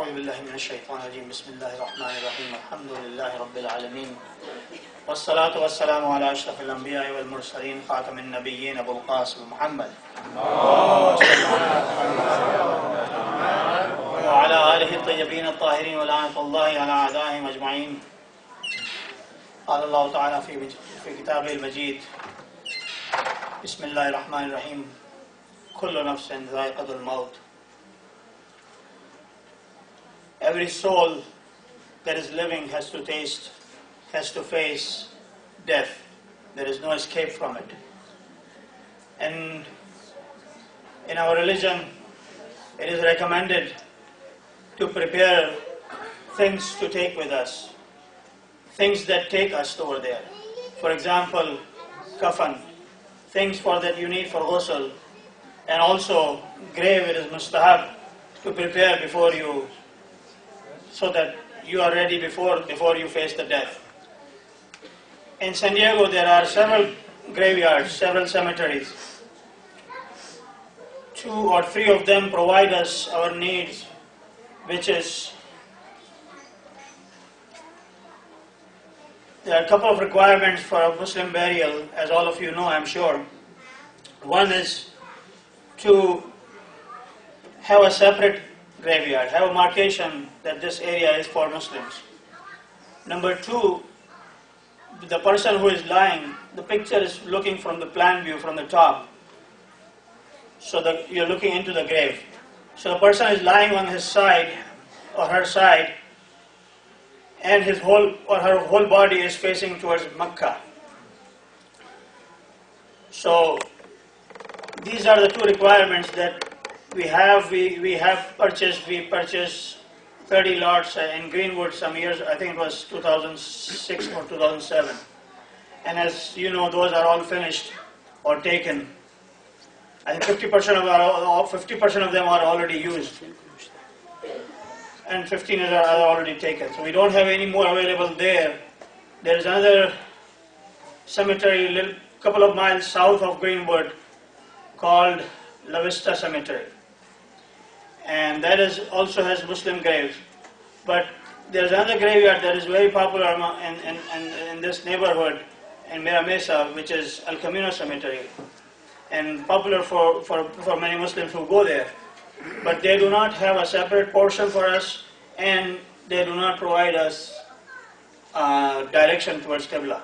أعوذ بالله من الشيطان الرجيم بسم الله الرحمن الرحيم الحمد لله رب العالمين والصلاة والسلام على أشرف الأنبياء والمرسلين خاتم النبيين أبو القاسم محمد وعلى آله الطيبين الطاهرين ولعنة الله على أعدائهم أجمعين. قال الله تعالى في كتابه المجيد بسم الله الرحمن الرحيم كل نفس ذائقة الموت. Every soul that is living has to face death. There is no escape from it. And in our religion, it is recommended to prepare things to take with us, things that take us over there. For example, kafan, things for that you need for ghusl, and also grave. It is mustahab to prepare before you, so that you are ready before you face the death. In San Diego, there are several graveyards, several cemeteries. 2 or 3 of them provide us our needs, which is, there are a couple of requirements for a Muslim burial, as all of you know, I'm sure. One is to have a separate graveyard, have a markation that this area is for Muslims. Number 2, the person who is lying, the picture is looking from the plan view from the top, so that you're looking into the grave. So the person is lying on his side or her side, and his whole or her whole body is facing towards Makkah. So these are the 2 requirements that we purchased 30 lots in Greenwood some years, I think it was 2006 or 2007. And as you know, those are all finished or taken. I think 50% of them are already used, and 15 are already taken. So we don't have any more available there. There is another cemetery a couple of miles south of Greenwood called La Vista Cemetery, and that also has Muslim graves. But there's another graveyard that is very popular in this neighborhood in Mira Mesa, which is El Camino Cemetery, and popular for many Muslims who go there. But they do not have a separate portion for us, and they do not provide us direction towards Qibla.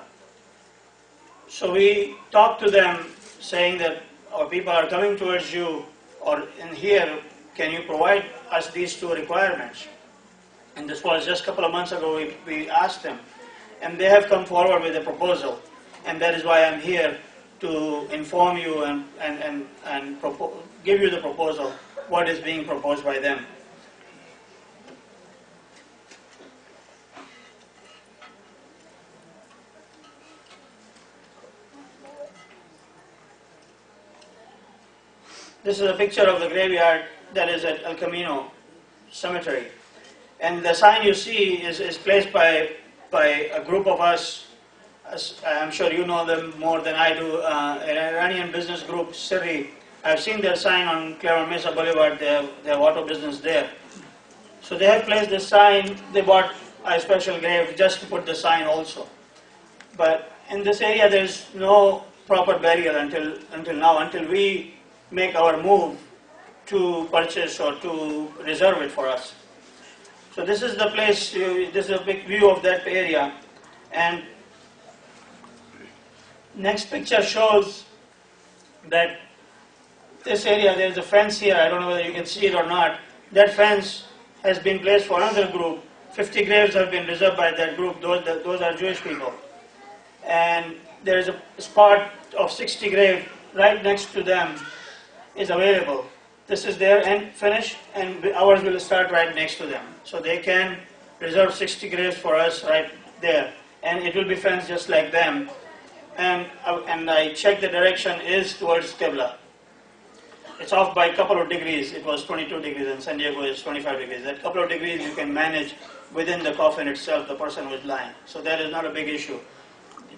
So we talk to them saying that our people are coming towards you, or in here, can you provide us these 2 requirements? And this was just a couple of months ago we asked them, and they have come forward with a proposal, and that is why I'm here to inform you and give you the proposal, what is being proposed by them. This is a picture of the graveyard that is at El Camino Cemetery. And the sign you see is placed by a group of us. I'm sure you know them more than I do, an Iranian business group, Sirri. I've seen their sign on Claremont Mesa Boulevard. They have auto business there. So they have placed this sign. They bought a special grave just to put the sign also. But in this area there is no proper burial until now, until we make our move to purchase or to reserve it for us. So this is the place, this is a big view of that area. And next picture shows that this area, there is a fence here. I don't know whether you can see it or not. That fence has been placed for another group. 50 graves have been reserved by that group. Those are Jewish people. And there is a spot of 60 graves right next to them is available. This is their end finish, and ours will start right next to them. So they can reserve 60 graves for us right there, and it will be fenced just like them. And I checked, the direction is towards Qibla. It's off by a couple of degrees. It was 22 degrees, and San Diego is 25 degrees. That couple of degrees you can manage within the coffin itself, the person who is lying. So that is not a big issue.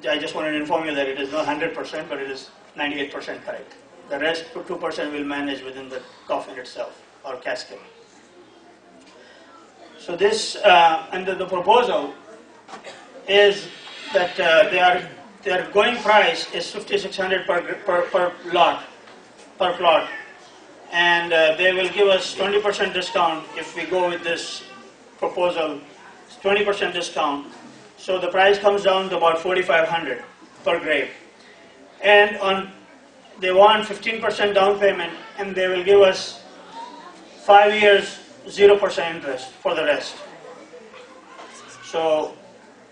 I just wanted to inform you that it is not 100%, but it is 98% correct. The rest, 2% will manage within the coffin itself or casket. So this, and the proposal is that their going price is $5,600 per lot, per plot, and they will give us 20% discount if we go with this proposal, 20% discount. So the price comes down to about $4,500 per grave. And they want 15% down payment, and they will give us 5 years 0% interest for the rest. So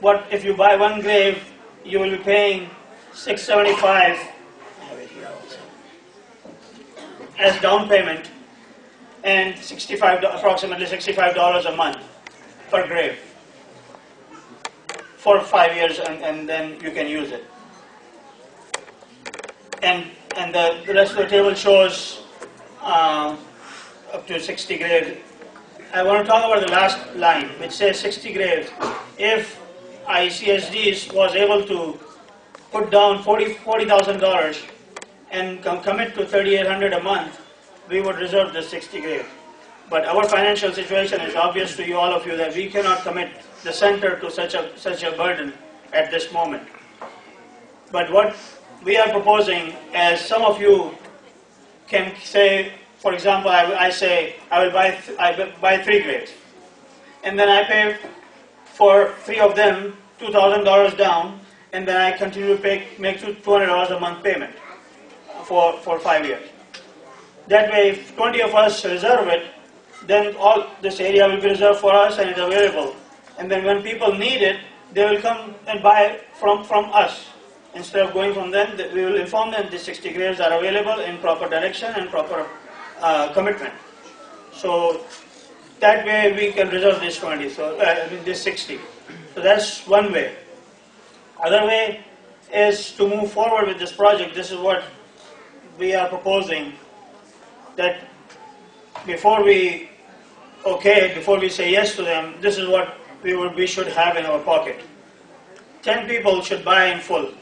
what if you buy one grave, you will be paying $675 as down payment, and approximately $65 a month per grave for 5 years, and then you can use it. And the rest of the table shows up to 60 graves. I want to talk about the last line, which says 60 graves. If ICSD was able to put down $40,000 and commit to $3,800 a month, we would reserve the 60 graves. But our financial situation is obvious to all of you that we cannot commit the center to such a burden at this moment. But what we are proposing, as some of you can say, for example, I say I will buy 3 graves, and then I pay for 3 of them $2,000 down, and then I continue to make $200 a month payment for 5 years. That way, if 20 of us reserve it, then all this area will be reserved for us and it's available. And then when people need it, they will come and buy from us. Instead of going from them, we will inform them the 60 graves are available in proper direction and proper commitment. So that way we can reserve this 20, so this 60. So that's one way. Other way is to move forward with this project. This is what we are proposing, that before we say yes to them, this is what we should have in our pocket. 10 people should buy in full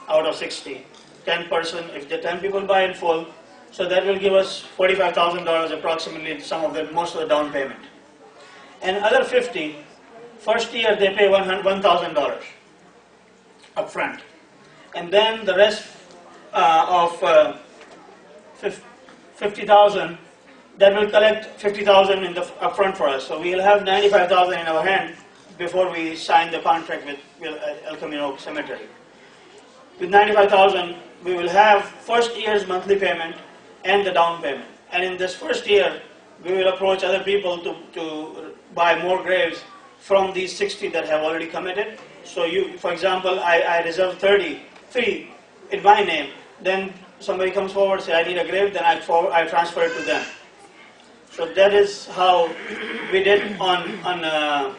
out of 60. 10%, if the 10 people buy in full, so that will give us $45,000 approximately, most of the down payment. And other 50, first year they pay $1,000 up front. And then the rest of 50,000, that will collect 50,000 in the upfront for us. So we will have 95,000 in our hand before we sign the contract with El Camino Cemetery. With 95,000, we will have first year's monthly payment and the down payment. And in this first year, we will approach other people to buy more graves from these 60 that have already committed. So for example, I reserve 33 in my name. Then somebody comes forward and says, I need a grave, then I transfer it to them. So that is how we did on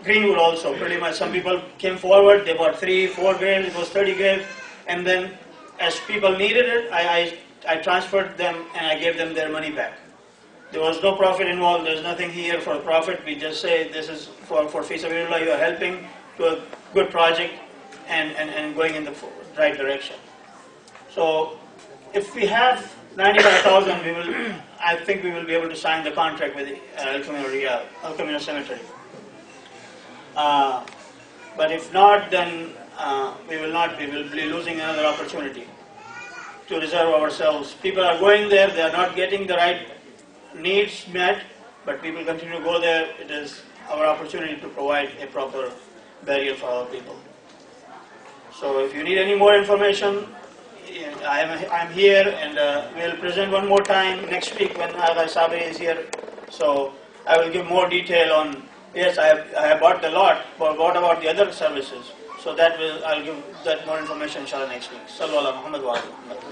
Greenwood also. Pretty much some people came forward, they bought 3, 4 graves, it was 30 graves, and then as people needed it, I transferred them and I gave them their money back. There was no profit involved, there's nothing here for profit. We just say this is for Fisabilillah, you are helping to a good project and going in the right direction. So if we have 95,000, I think we will be able to sign the contract with El Camino Cemetery. But if not, then we will be losing another opportunity to reserve ourselves. People are going there, they are not getting the right needs met, but people continue to go there. It is our opportunity to provide a proper burial for our people. So if you need any more information, I'm here, and we'll present one more time next week when Agha Sabe is here. So I will give more detail on, yes, I have bought the lot, but what about the other services? So I'll give that more information inshallah next week. Sallallahu alaihi wa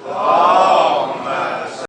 sallam.